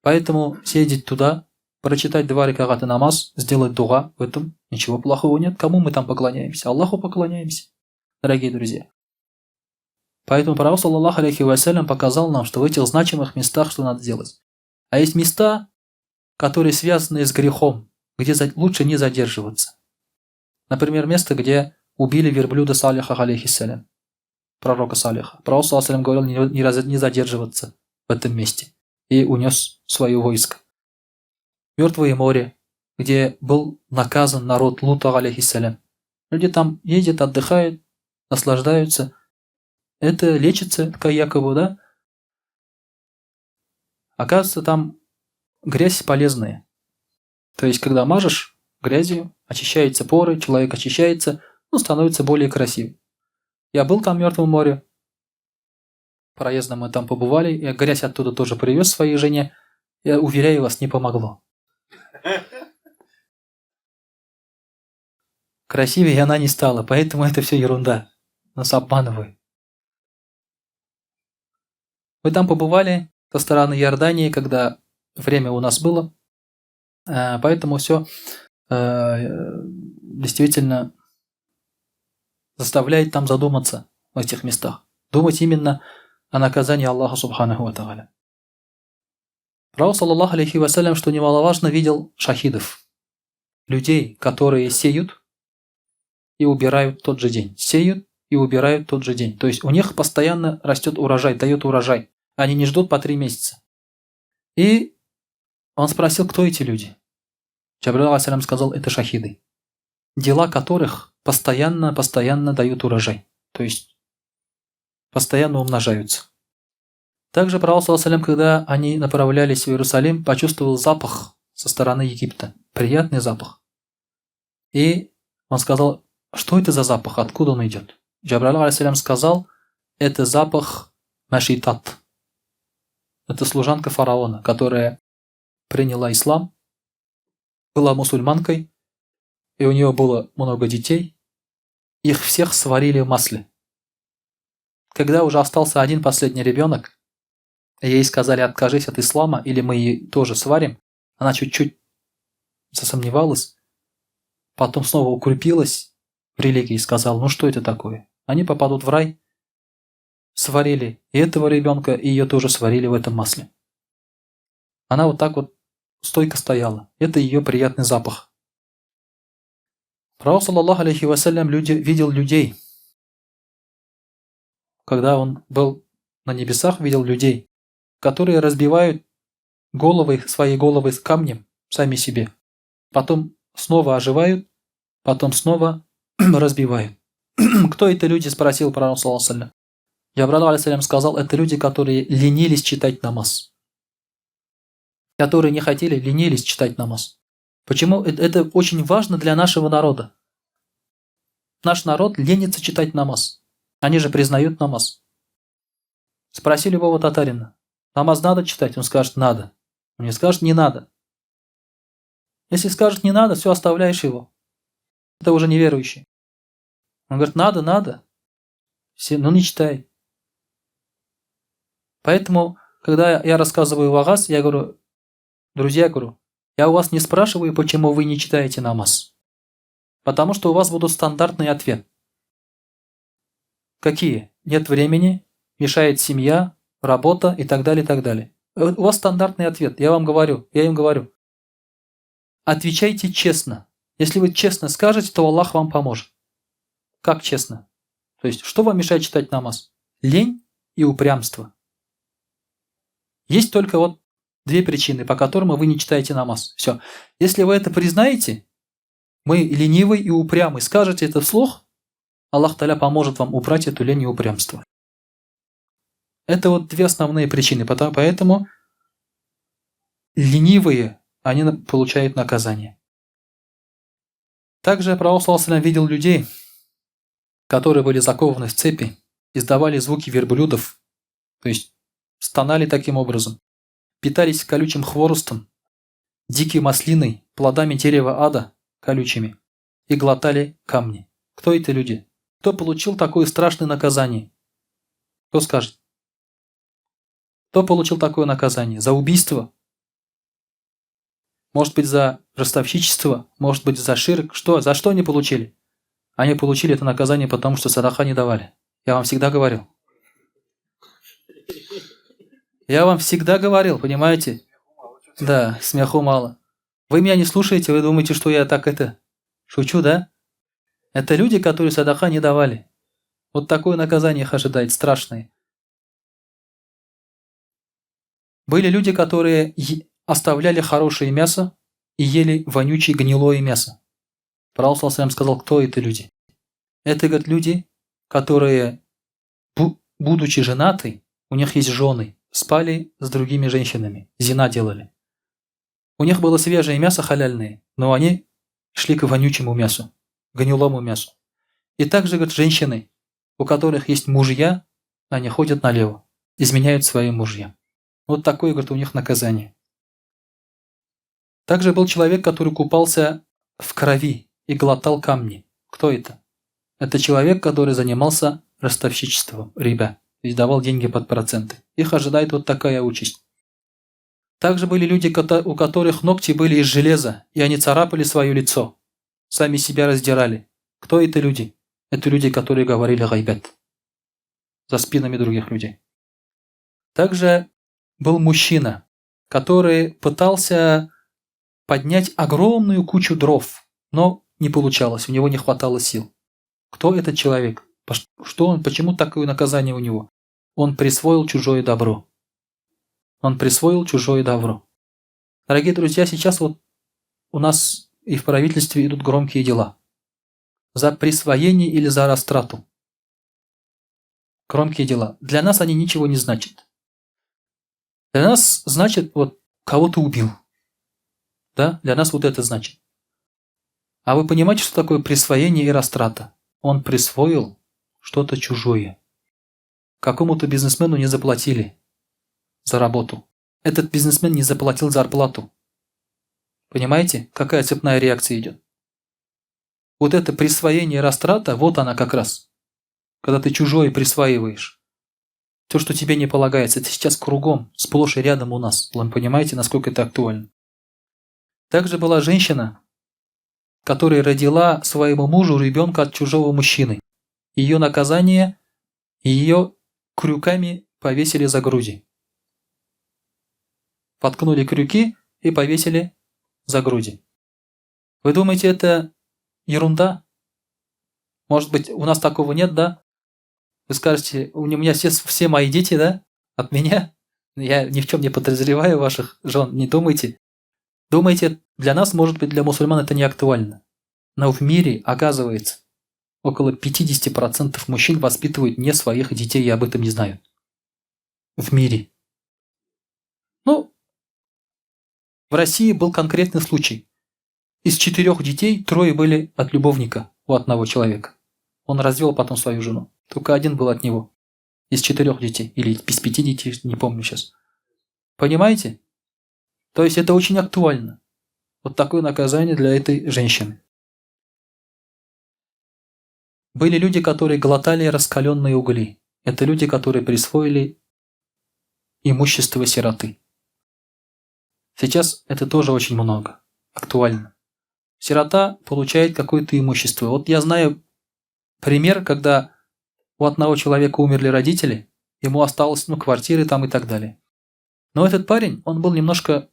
Поэтому съездить туда, прочитать 2 раката намаз, сделать дуа, в этом ничего плохого нет. Кому мы там поклоняемся? Аллаху поклоняемся, дорогие друзья. Поэтому пророк, саллаллаху алейхи вассалям, показал нам, что в этих значимых местах что надо делать. А есть места, которые связаны с грехом, где лучше не задерживаться. Например, место, где убили верблюда Салиха, алейхиссалям, пророка Салиха. Пророк, саллаллаху алейхи вассалям, говорил не задерживаться в этом месте. И унес свое войско. Мертвое море, где был наказан народ Лута, алейхиссалям. Люди там ездят, отдыхают, наслаждаются. Это лечится, такая якобы, да? Оказывается, там грязь полезная. То есть, когда мажешь грязью, очищаются поры, человек очищается, становится более красивым. Я был там в Мертвом море. Проездно мы там побывали. Я грязь оттуда тоже привез своей жене. Я уверяю вас, не помогло. Красивее она не стала, поэтому это все ерунда. Нас обманывают. Мы там побывали со стороны Иордании, когда время у нас было. Поэтому все действительно заставляет там задуматься в этих местах. Думать именно о наказании Аллаха субханаху ва тааля. Пророк, саллаллаху алейхи вассалям, что немаловажно, видел шахидов. Людей, которые сеют и убирают тот же день. Сеют и убирают тот же день. То есть у них постоянно растет урожай, дает урожай. Они не ждут по 3 месяца. И он спросил, кто эти люди? Джабрил алейхиссалям сказал, это шахиды. Дела которых постоянно дают урожай. То есть постоянно умножаются. Также пророк, саллаллаху алейхи ва саллям, когда они направлялись в Иерусалим, почувствовал запах со стороны Египта. Приятный запах. И он сказал, что это за запах, откуда он идет? Джабраил алейхиссалям сказал, это запах Машитат. Это служанка фараона, которая приняла ислам, была мусульманкой, и у нее было много детей. Их всех сварили в масле. Когда уже остался один последний ребенок, ей сказали, откажись от ислама, или мы ее тоже сварим, она чуть-чуть засомневалась, потом снова укрепилась в религии и сказала, ну что это такое? Они попадут в рай. Сварили и этого ребенка, и ее тоже сварили в этом масле. Она вот так вот стойко стояла. Это ее приятный запах. Пророк, саллаллаху алейхи вассалям, видел людей. Когда он был на небесах, видел людей, которые разбивают свои головы с камнем сами себе. Потом снова оживают, потом снова разбивают. Кто это люди, спросил пророк, саллаллаху алейхи вассалям. Джабраил алейхиссалям сказал, это люди, которые ленились читать намаз. Которые не хотели, ленились читать намаз. Почему? Это очень важно для нашего народа. Наш народ ленится читать намаз. Они же признают намаз. Спроси любого татарина, намаз надо читать? Он скажет, надо. Он не скажет, не надо. Если скажет, не надо, все, оставляешь его. Это уже неверующий. Он говорит, надо. Все, не читай. Поэтому, когда я рассказываю вагаз, я говорю, друзья, я у вас не спрашиваю, почему вы не читаете намаз. Потому что у вас будут стандартный ответ. Какие? Нет времени, мешает семья, работа и так далее, и так далее. У вас стандартный ответ. Я им говорю. Отвечайте честно. Если вы честно скажете, то Аллах вам поможет. Как честно? То есть, что вам мешает читать намаз? Лень и упрямство. Есть только 2 причины, по которым вы не читаете намаз. Все. Если вы это признаете, мы ленивый и упрямый, скажете это вслух, Аллах Та'аля поможет вам убрать эту лень и упрямство. Это 2 основные причины. Поэтому ленивые, они получают наказание. Также пророк ﷺ видел людей, которые были закованы в цепи, издавали звуки верблюдов, то есть стонали таким образом, питались колючим хворостом, дикой маслиной, плодами дерева ада, колючими, и глотали камни. Кто эти люди? Кто получил такое страшное наказание? Кто скажет? Кто получил такое наказание? За убийство? Может быть, за ростовщичество? Может быть, за ширк? Что? За что они получили? Они получили это наказание, потому что садаха не давали. Я вам всегда говорил. Я вам всегда говорил, понимаете? Да, смеху мало. Вы меня не слушаете, вы думаете, что я так шучу, да? Это люди, которые садаха не давали. Вот такое наказание их ожидает, страшное. Были люди, которые оставляли хорошее мясо и ели вонючее гнилое мясо. Пророк ﷺ сказал, кто это люди? Это, говорит, люди, которые, будучи женаты, у них есть жены, спали с другими женщинами, зина делали. У них было свежее мясо халяльное, но они шли к вонючему мясу, гнилому мясу. И также, говорит, женщины, у которых есть мужья, они ходят налево, изменяют своим мужьям. Вот такое, говорит, у них наказание. Также был человек, который купался в крови и глотал камни. Кто это? Это человек, который занимался ростовщичеством, риба, то есть давал деньги под проценты. Их ожидает вот такая участь. Также были люди, у которых ногти были из железа, и они царапали свое лицо, сами себя раздирали. Кто это люди? Это люди, которые говорили гайбет за спинами других людей. Также был мужчина, который пытался поднять огромную кучу дров, но не получалось, у него не хватало сил. Кто этот человек? Почему такое наказание у него? Он присвоил чужое добро. Он присвоил чужое добро. Дорогие друзья, сейчас вот у нас и в правительстве идут громкие дела. За присвоение или за растрату. Громкие дела. Для нас они ничего не значат. Для нас значит, вот кого-то убил. Да? Для нас вот это значит. А вы понимаете, что такое присвоение и растрата? Он присвоил что-то чужое. Какому-то бизнесмену не заплатили за работу. Этот бизнесмен не заплатил зарплату. Понимаете, какая цепная реакция идет? Вот это присвоение и растрата, вот она как раз. Когда ты чужое присваиваешь. То, что тебе не полагается, это сейчас кругом, сплошь и рядом у нас. Вы понимаете, насколько это актуально? Также была женщина, которая родила своему мужу ребенка от чужого мужчины. Ее наказание, ее крюками повесили за груди. Воткнули крюки и повесили за груди. Вы думаете, это ерунда? Может быть, у нас такого нет, да? Вы скажете, у меня все мои дети, да? От меня? Я ни в чем не подозреваю ваших жен, не думайте. Думаете, для нас, может быть, для мусульман это не актуально. Но в мире, оказывается, около 50% мужчин воспитывают не своих детей и об этом не знают. В мире. Ну, в России был конкретный случай. Из 4 детей 3 были от любовника у одного человека. Он развел потом свою жену. Только 1 был от него. Из 4 детей. Или из 5 детей, не помню сейчас. Понимаете? То есть это очень актуально. Вот такое наказание для этой женщины. Были люди, которые глотали раскаленные угли. Это люди, которые присвоили имущество сироты. Сейчас это тоже очень много. Актуально. Сирота получает какое-то имущество. Вот я знаю пример, когда у одного человека умерли родители, ему осталось квартиры там и так далее. Но этот парень, он был немножко,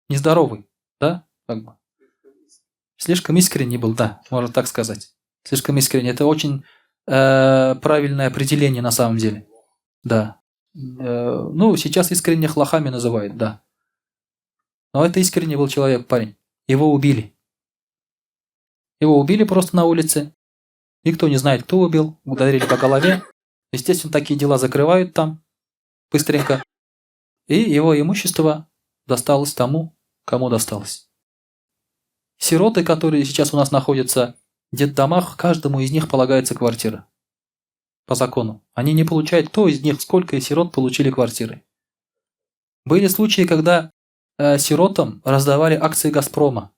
нездоровый, да, Слишком искренний был, да, можно так сказать. Слишком искренний. Это очень правильное определение на самом деле. Да. Сейчас искренних лохами называют, да. Но это искренний был человек, парень. Его убили. Его убили просто на улице. Никто не знает, кто убил. Ударили по голове. Естественно, такие дела закрывают там быстренько. И его имущество досталось тому, кому досталось. Сироты, которые сейчас у нас находятся в детдомах, каждому из них полагается квартира. По закону. Они не получают, кто из них, сколько сирот получили квартиры. Были случаи, когда сиротам раздавали акции «Газпрома».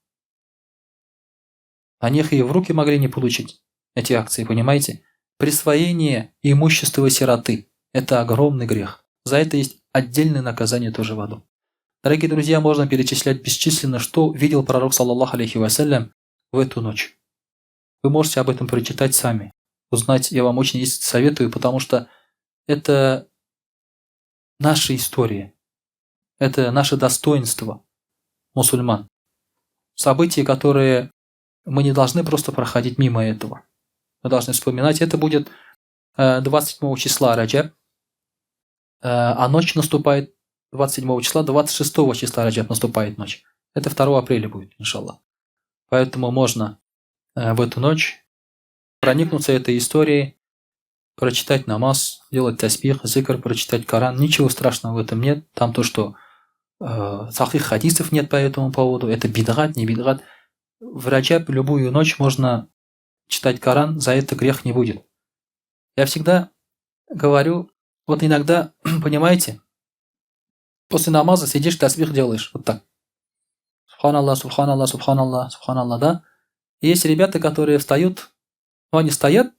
Они их и в руки могли не получить, эти акции, понимаете? Присвоение имущества сироты – это огромный грех. За это есть отдельное наказание тоже в аду. Дорогие друзья, можно перечислять бесчисленно, что видел пророк, саллаллаху алейхи вассалям, в эту ночь. Вы можете об этом прочитать сами. Узнать я вам очень советую, потому что это наша история. Это наше достоинство мусульман. События, которые мы не должны просто проходить мимо этого. Мы должны вспоминать. Это будет 27 числа Раджаб, а ночь наступает 27 числа, 26 числа Раджаб наступает ночь. Это 2 апреля будет, иншаллах. Поэтому можно в эту ночь проникнуться этой историей, прочитать намаз, делать тасбих, зикр, прочитать Коран. Ничего страшного в этом нет. Там то, что сахих хадисов нет по этому поводу. Это бидгат, не бидгат. В Раджаб любую ночь можно читать Коран, за это грех не будет. Я всегда говорю, вот иногда, понимаете, после намаза сидишь, тасбих делаешь, вот так. Субханаллах, субханаллах, субханаллах, субханаллах, да? И есть ребята, которые встают, но они стоят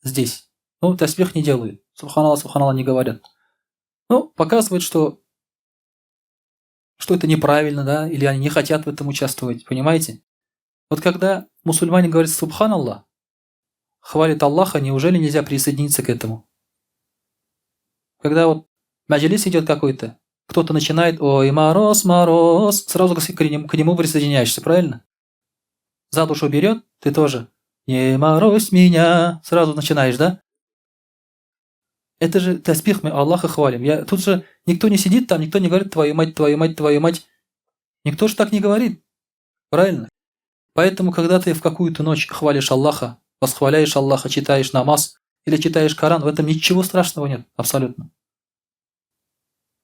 здесь, но тасбих не делают. Субханаллах, субханаллах не говорят. Ну, показывает, что это неправильно, да, или они не хотят в этом участвовать, понимаете? Вот когда мусульмане говорят «Субханаллах», хвалит Аллаха, неужели нельзя присоединиться к этому? Когда вот маджлис идет какой-то, кто-то начинает «Ой, мороз, мороз», сразу к нему присоединяешься, правильно? За душу берет, ты тоже «Не морозь меня», сразу начинаешь, да? Это же тасбих, мы Аллаха хвалим. Тут же никто не сидит там, никто не говорит «твою мать, твою мать, твою мать». Никто же так не говорит, правильно? Поэтому, когда ты в какую-то ночь хвалишь Аллаха, восхваляешь Аллаха, читаешь намаз или читаешь Коран, в этом ничего страшного нет, абсолютно.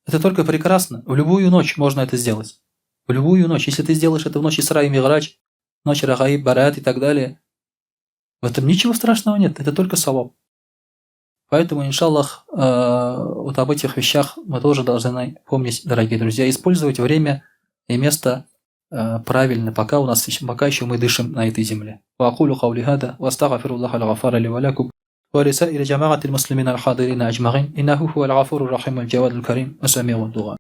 Это только прекрасно. В любую ночь можно это сделать. В любую ночь. Если ты сделаешь это в ночь Исра и Миградж, ночь Рагаиб, Барат и так далее, в этом ничего страшного нет. Это только саваб. Поэтому, иншаллах, вот об этих вещах мы тоже должны помнить, дорогие друзья, использовать время и место правильно, пока еще мы дышим на этой земле. وأقول قولي هذا وأستغفر الله الغفار لي ولكم ولسائر جماعة المسلمين الحاضرين أجمعين إنه هو الغفور الرحيم الجواد الكريم السميع الدعاء.